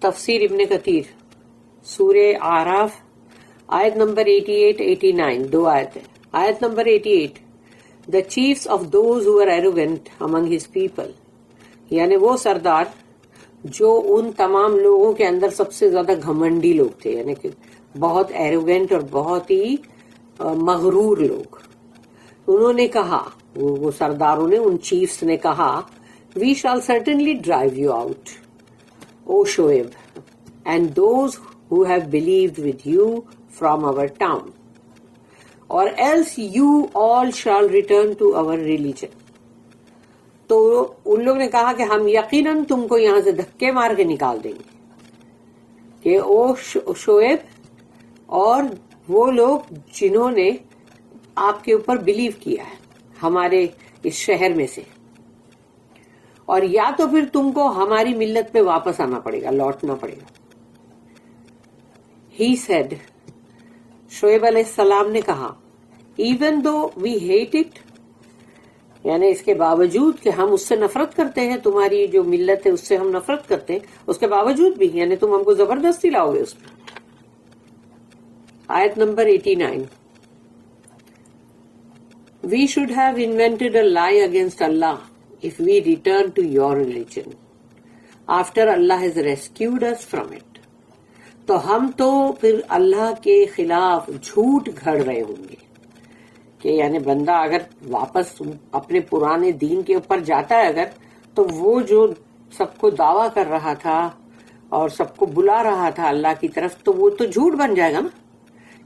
تفسیر ابن کثیر سورہ آراف آیت نمبر 88-89 دو آیت ہے. آیت number 88 The chiefs of those who were arrogant among his people, یعنی وہ سردار جو ان تمام لوگوں کے اندر سب سے زیادہ گھمنڈی لوگ تھے، یعنی کہ بہت ایروگینٹ اور بہت ہی مغرور لوگ. انہوں نے کہا، وہ سرداروں نے، ان چیفز نے کہا، We shall certainly drive you out, O Shoaib, and those who have believed with you from our town, or else you all shall return to our religion. تو ان لوگ نے کہا کہ ہم یقیناً تم کو یہاں سے دھکے مار کے نکال دیں گے کہ او شعیب اور وہ لوگ جنہوں نے آپ کے اوپر بلیو کیا ہے ہمارے اس شہر میں سے، اور یا تو پھر تم کو ہماری ملت پہ واپس آنا پڑے گا، لوٹنا پڑے گا. He said, شعیب علیہ السلام نے کہا، even though we hate it، یعنی اس کے باوجود کہ ہم اس سے نفرت کرتے ہیں، تمہاری جو ملت ہے اس سے ہم نفرت کرتے ہیں، اس کے باوجود بھی یعنی تم ہم کو زبردستی لاؤ گے اس پہ. آیت number 89 We should have invented a lie against Allah if we return to your religion after Allah has rescued us from it. تو ہم تو پھر اللہ کے خلاف جھوٹ گھڑ رہے ہوں گے کہ یعنی بندہ اگر واپس اپنے پرانے دین کے اوپر جاتا ہے اگر، تو وہ جو سب کو دعویٰ کر رہا تھا اور سب کو بلا رہا تھا اللہ کی طرف، تو وہ تو جھوٹ بن جائے گا نا،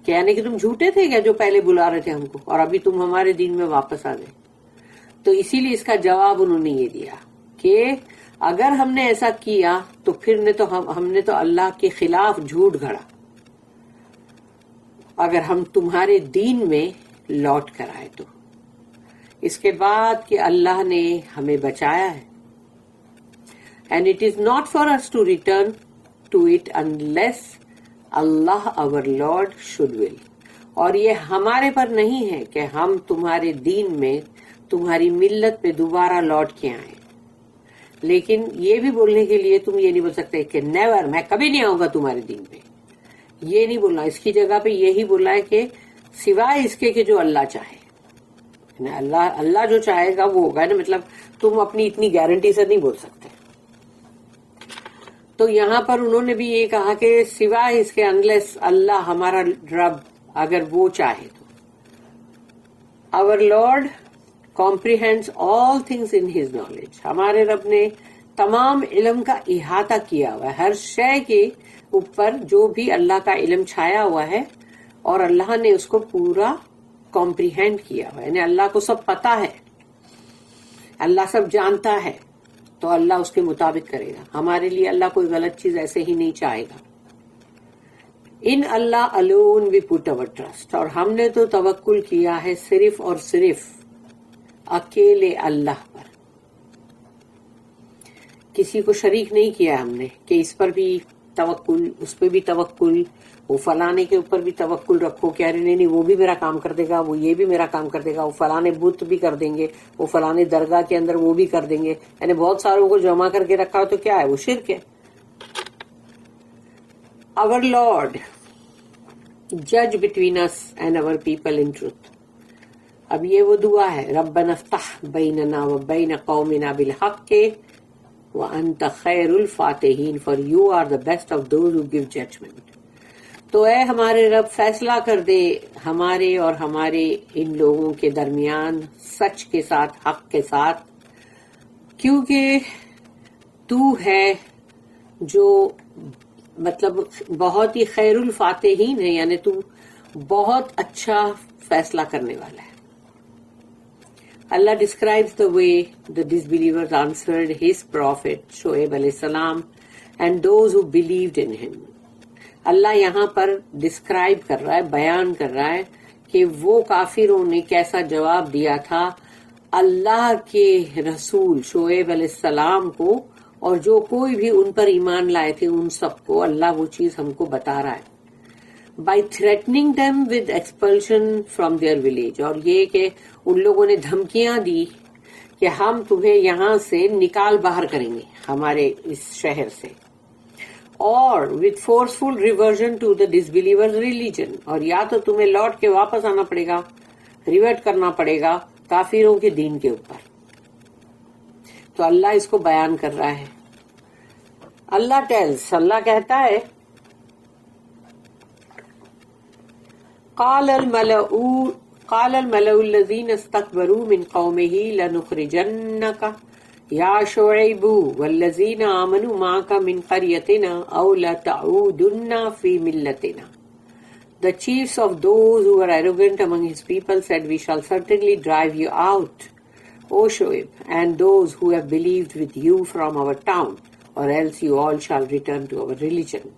کہ یعنی کہ تم جھوٹے تھے کیا جو پہلے بلا رہے تھے ہم کو، اور ابھی تم ہمارے دین میں واپس آ گئے. تو اسی لیے اس کا جواب انہوں نے یہ دیا کہ اگر ہم نے ایسا کیا تو پھر ہم نے تو اللہ کے خلاف جھوٹ گھڑا اگر ہم تمہارے دین میں لوٹ کر آئے تو. اس کے بعد کہ اللہ نے ہمیں بچایا ہے. And it is not for us to return to it unless Allah our Lord should will. اور یہ ہمارے پر نہیں ہے کہ ہم تمہارے دین میں تمہاری ملت پہ دوبارہ لوٹ کے آئیں. لیکن یہ بھی بولنے کے لیے تم یہ نہیں بول سکتے کہ نیور، میں کبھی نہیں آؤں گا تمہارے دین پہ، یہ نہیں بولنا. اس کی جگہ پہ یہی بولا ہے کہ سوائے اس کے کہ جو اللہ چاہے، اللہ جو چاہے گا وہ ہوگا نا. مطلب تم اپنی اتنی گارنٹی سے نہیں بول سکتے. تو یہاں پر انہوں نے بھی یہ کہا کہ سوائے اس کے انلیس اللہ ہمارا رب اگر وہ چاہے تو. Our Lord comprehends all things in his knowledge. ہمارے رب نے تمام علم کا احاطہ کیا ہوا ہے، ہر شے کے اوپر جو بھی اللہ کا علم چھایا ہوا ہے، اور اللہ نے اس کو پورا کمپریہینڈ کیا ہوا ہے، یعنی اللہ کو سب پتا ہے، اللہ سب جانتا ہے، تو اللہ اس کے مطابق کرے گا. ہمارے لیے اللہ کوئی غلط چیز ایسے ہی نہیں چاہے گا. ان اللہ alone we put our trust، اور ہم نے تو توکل کیا ہے صرف اور صرف اکیلے اللہ پر. کسی کو شریک نہیں کیا ہم نے کہ اس پر بھی توکل، اس پہ بھی توکل، وہ فلانے کے اوپر بھی توکل رکھو کہ ارے نہیں وہ بھی میرا کام کر دے گا، وہ یہ بھی میرا کام کر دے گا، وہ فلانے بت بھی کر دیں گے، وہ فلانے درگاہ کے اندر وہ بھی کر دیں گے. یعنی بہت ساروں کو جمع کر کے رکھا ہو تو کیا ہے، وہ شرک ہے. Our Lord judge between us and our people in truth. اب یہ وہ دعا ہے، ربنا افتح بیننا و بین قومنا بالحق وانت خیر الفاتحین، for you are the best of those who give judgment. تو اے ہمارے رب فیصلہ کر دے ہمارے اور ہمارے ان لوگوں کے درمیان سچ کے ساتھ، حق کے ساتھ، کیونکہ تو ہے جو مطلب بہت ہی خیر الفاتحین ہے، یعنی تو بہت اچھا فیصلہ کرنے والا ہے. Allah describes the way the disbelievers answered his prophet Shoaib alayhi salam and those who believed in him. اللہ یہاں پر ڈسکرائب کر رہا ہے، بیان کر رہا ہے کہ وہ کافروں نے کیسا جواب دیا تھا اللہ کے رسول شعیب علیہ السلام کو، اور جو کوئی بھی ان پر ایمان لائے تھے ان سب کو اللہ وہ چیز ہم کو بتا رہا ہے. By threatening them with expulsion from their village، اور یہ کہ ان لوگوں نے دھمکیاں دی کہ ہم تمہیں یہاں سے نکال باہر کریں گے ہمارے اس شہر سے. or with forceful reversion to the disbeliever's religion, اور یا تو تمہیں لوٹ کے واپس آنا پڑے گا، ریورٹ کرنا پڑے گا کافروں کے دین کے اوپر. تو اللہ اس کو بیان کر رہا ہے. اللہ کہتا ہے قال الملأ الذين استكبروا من قومه لنخرجنك يا شعيب والذين آمنوا معك من قريتنا أو لتعودن في ملتنا. The chiefs of those who were arrogant among his people said, we shall certainly drive you out, O Shoaib, and those who have believed with you from our town, or else you all shall return to our religion.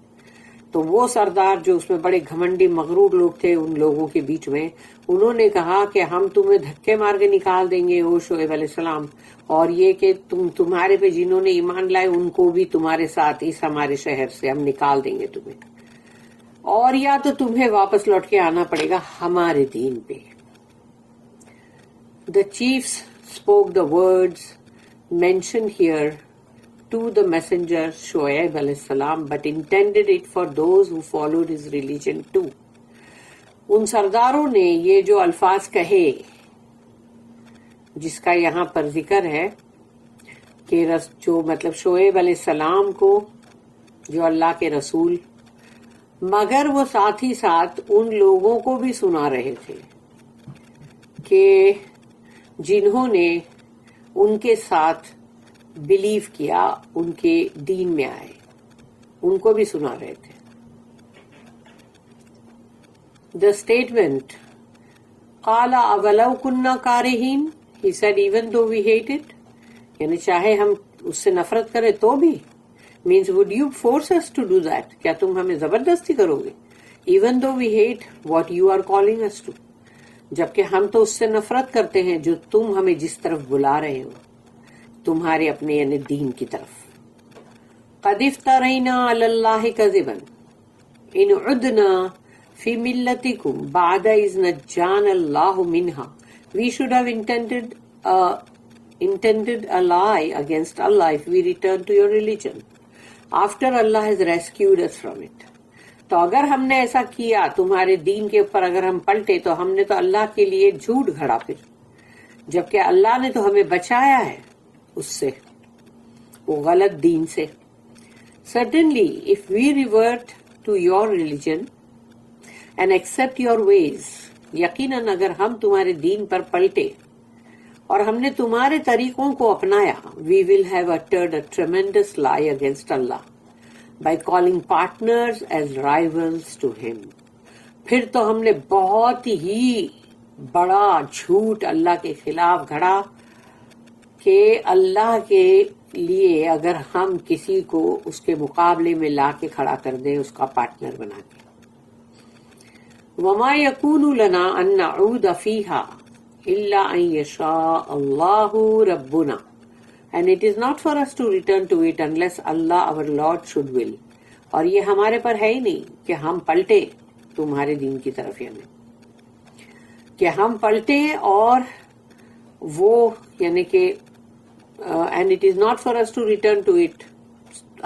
تو وہ سردار جو اس میں بڑے گھمنڈی مغرور لوگ تھے ان لوگوں کے بیچ میں، انہوں نے کہا کہ ہم تمہیں دھکے مار کے نکال دیں گے او شعیب علیہ السلام، اور یہ کہ تمہارے پہ جنہوں نے ایمان لائے ان کو بھی تمہارے ساتھ اس ہمارے شہر سے ہم نکال دیں گے تمہیں، اور یا تو تمہیں واپس لوٹ کے آنا پڑے گا ہمارے دین پہ. The chiefs spoke the words mentioned here to the messenger Shoaib alayhi salam, but intended it for those who followed his religion too. ان سرداروں نے یہ جو الفاظ کہے جس کا یہاں پر ذکر ہے کہ جو مطلب شعیب علیہ السلام کو جو اللہ کے رسول، مگر وہ ساتھ ہی ساتھ ان لوگوں کو بھی سنا رہے تھے کہ جنہوں نے ان کے ساتھ بلیو کیا، ان کے دین میں آئے، ان کو بھی سنا رہے تھے. The statement قال اولو كنا كارهين, he said even though we hate it, یعنی چاہے ہم اس سے نفرت کریں تو بھی، means would you force us to do that, کیا تم ہمیں زبردستی کرو گے، even though we hate what you are calling us to, جبکہ ہم تو اس سے نفرت کرتے ہیں جو تم ہمیں جس طرف بلا رہے ہو، تمہارے اپنے یعنی دین کی طرف. قد افترینا علی اللہ کذبا ان عدنا فی ملتکم بعد اذ نجانا اللہ منہا. We should have intended a lie against Allah if we return to your religion after Allah has rescued us from it. تو اگر ہم نے ایسا کیا تمہارے دین کے اوپر، اگر ہم پلٹے تو ہم نے تو اللہ کے لیے جھوٹ گھڑا پھر، جبکہ اللہ نے تو ہمیں بچایا ہے اس سے، وہ غلط دین سے. Certainly, if we revert to your religion and accept your ways, یقیناً اگر ہم تمہارے دین پر پلٹے اور ہم نے تمہارے طریقوں کو اپنایا، we will have uttered a tremendous lie against Allah by calling partners as rivals to him. پھر تو ہم نے بہت ہی بڑا جھوٹ اللہ کے خلاف گھڑا کہ اللہ کے لیے اگر ہم کسی کو اس کے مقابلے میں لا کے کھڑا کر دیں، اس کا پارٹنر بنا کے. وما يكون لنا ان نعود فيها الا ان يشاء الله ربنا, and it is not for us to return to it unless Allah our Lord should will. اور یہ ہمارے پر ہے ہی نہیں کہ ہم پلٹے تمہارے دین کی طرف، یعنی کہ ہم پلٹے اور وہ یعنی کہ and it is not for us to return to it.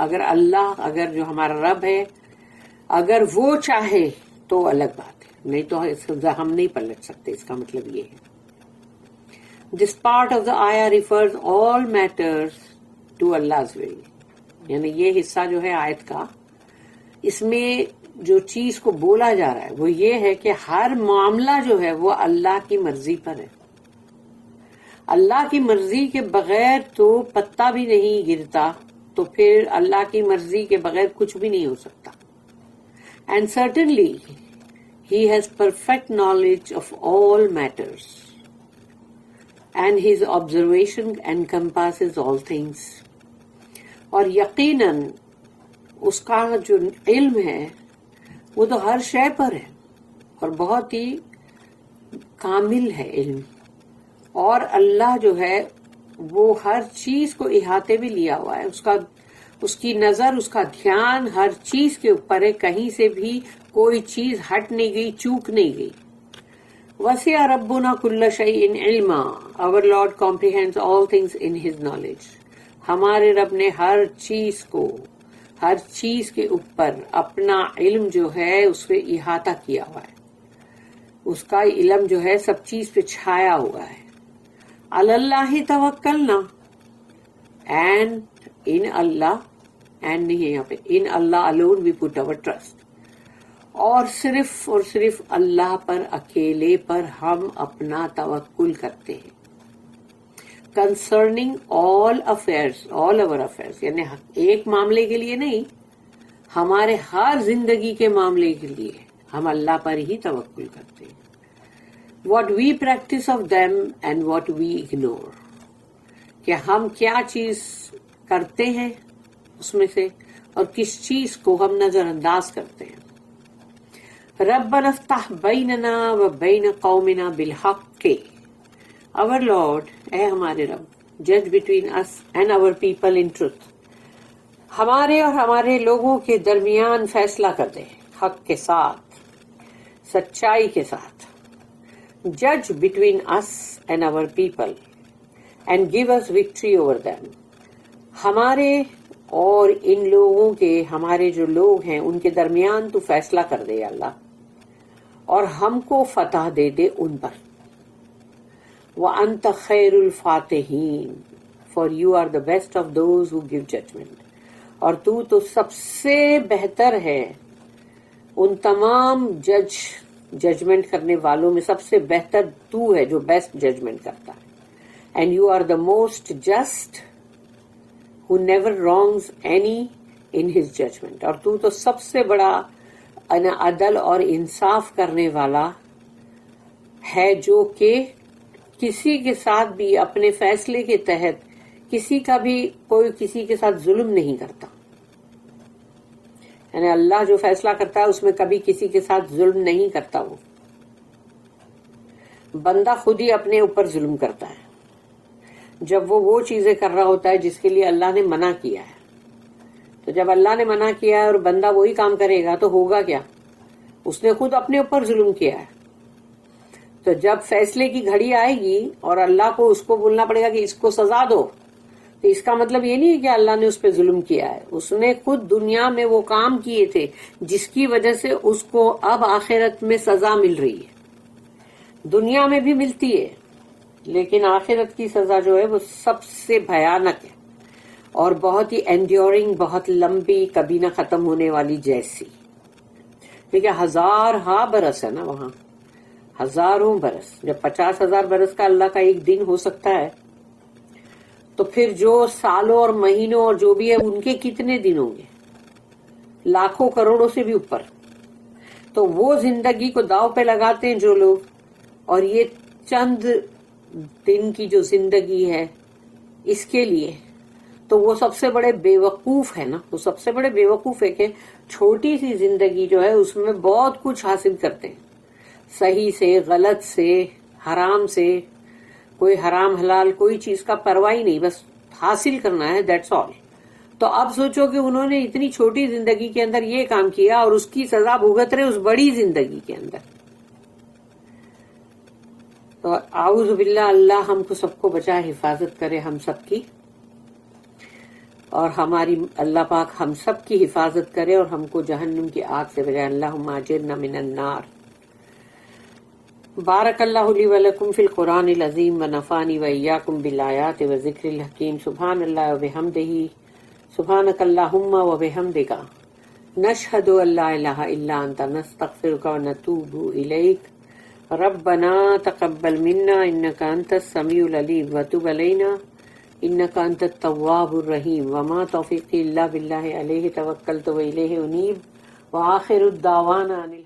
اگر اللہ، اگر جو ہمارا رب ہے، اگر وہ چاہے تو الگ بات ہے، نہیں تو ہم نہیں پلٹ سکتے. اس کا مطلب یہ ہے. This part of the ayah refers all matters to Allah's will. یعنی یہ حصہ جو ہے آیت کا، اس میں جو چیز کو بولا جا رہا ہے وہ یہ ہے کہ ہر معاملہ جو ہے وہ اللہ کی مرضی پر ہے. اللہ کی مرضی کے بغیر تو پتا بھی نہیں گرتا، تو پھر اللہ کی مرضی کے بغیر کچھ بھی نہیں ہو سکتا. And certainly he has perfect knowledge of all matters and his observation encompasses all things. اور یقیناً اس کا جو علم ہے وہ تو ہر شے پر ہے اور بہت ہی کامل ہے علم. اور اللہ جو ہے وہ ہر چیز کو احاطے میں لیا ہوا ہے، اس کی نظر، اس کا دھیان ہر چیز کے اوپر ہے، کہیں سے بھی کوئی چیز ہٹ نہیں گئی، چوک نہیں گئی. وسع ربنا کل شیء علما, our Lord comprehends all things in his knowledge. ہمارے رب نے ہر چیز کو ہر چیز کے اوپر اپنا علم جو ہے اس پہ احاطہ کیا ہوا ہے، اس کا علم جو ہے سب چیز پہ چھایا ہوا ہے. اللہ توکلنا، اینڈ ان اللہ، اینڈ نہیں ہے یہاں پہ، ان اللہ alone we put our trust. اور صرف اللہ پر، اکیلے پر ہم اپنا توکل کرتے ہیں. کنسرننگ آل افیئرس، آل اوور افیئرس، یعنی ایک معاملے کے لیے نہیں، ہمارے ہر زندگی کے معاملے کے لیے ہم اللہ پر ہی توکل کرتے ہیں. What we practice of them and what we ignore, کہ ہم کیا چیز کرتے ہیں اس میں سے اور کس چیز کو ہم نظر انداز کرتے ہیں. ربنا افتح بیننا و بین قومنا بالحق، our Lord، اے ہمارے رب، جج between us and our people in truth، ہمارے اور ہمارے لوگوں کے درمیان فیصلہ کر دے حق کے ساتھ، سچائی کے ساتھ. جج between us and our people and give us victory over them، ہمارے اور ان لوگوں کے، ہمارے جو لوگ ہیں ان کے درمیان تو فیصلہ کر دے اللہ، اور ہم کو فتح دے دے ان پر. وَأَنْتَ خَيْرُ الْفَاتِحِينَ، for you are the best of those who give judgment، اور تو سب سے بہتر ہے ان تمام ججمنٹ کرنے والوں میں، سب سے بہتر تو ہے جو بیسٹ ججمنٹ کرتا ہے. And you are the most just who never wrongs any in his judgment، اور تو سب سے بڑا عدل اور انصاف کرنے والا ہے، جو کہ کسی کے ساتھ بھی اپنے فیصلے کے تحت کوئی کسی کے ساتھ ظلم نہیں کرتا. یعنی اللہ جو فیصلہ کرتا ہے اس میں کبھی کسی کے ساتھ ظلم نہیں کرتا. وہ بندہ خود ہی اپنے اوپر ظلم کرتا ہے جب وہ چیزیں کر رہا ہوتا ہے جس کے لیے اللہ نے منع کیا ہے. تو جب اللہ نے منع کیا ہے اور بندہ وہی کام کرے گا تو ہوگا کیا؟ اس نے خود اپنے اوپر ظلم کیا ہے. تو جب فیصلے کی گھڑی آئے گی اور اللہ کو اس کو بولنا پڑے گا کہ اس کو سزا دو، تو اس کا مطلب یہ نہیں ہے کہ اللہ نے اس پہ ظلم کیا ہے. اس نے خود دنیا میں وہ کام کیے تھے جس کی وجہ سے اس کو اب آخرت میں سزا مل رہی ہے. دنیا میں بھی ملتی ہے لیکن آخرت کی سزا جو ہے وہ سب سے بھیانک ہے اور بہت ہی انڈیورنگ، بہت لمبی، کبھی نہ ختم ہونے والی جیسی. کیونکہ 1000 برس ہے نا وہاں، ہزاروں برس. جب 50,000 برس کا اللہ کا ایک دن ہو سکتا ہے تو پھر جو سالوں اور مہینوں اور جو بھی ہے ان کے کتنے دن ہوں گے؟ لاکھوں کروڑوں سے بھی اوپر. تو وہ زندگی کو داؤ پہ لگاتے ہیں جو لوگ، اور یہ چند دن کی جو زندگی ہے اس کے لیے، تو وہ سب سے بڑے بیوقوف ہے نا. وہ سب سے بڑے بیوقوف ہے کہ چھوٹی سی زندگی جو ہے اس میں بہت کچھ حاصل کرتے ہیں، صحیح سے، غلط سے، حرام سے، کوئی حرام حلال کوئی چیز کا پرواہ ہی نہیں، بس حاصل کرنا ہے، دیٹس آل. تو اب سوچو کہ انہوں نے اتنی چھوٹی زندگی کے اندر یہ کام کیا اور اس کی سزا بھگت رہے اس بڑی زندگی کے اندر. تو اعوذ باللہ، اللہ ہم کو سب کو بچائے، حفاظت کرے ہم سب کی، اور ہماری اللہ پاک ہم سب کی حفاظت کرے اور ہم کو جہنم کی آگ سے بچائے. اللہم اجرنا من النار. بارک اللہ لی ولکم فی القرآن العظیم ونفعنی وإیاکم بالآیات والذکر الحکیم. سبحان اللہ وبحمدہ، سبحانک اللہم وبحمدک، نشہد ان لا الہ الا انت، نستغفرک ونتوب الیک. ربنا تقبل منا انک انت السمیع العلیم وتب علینا انک انت التواب الرحیم. وما توفیقی الا باللہ علیہ توکلت والیہ انیب. وآخر الدعوانا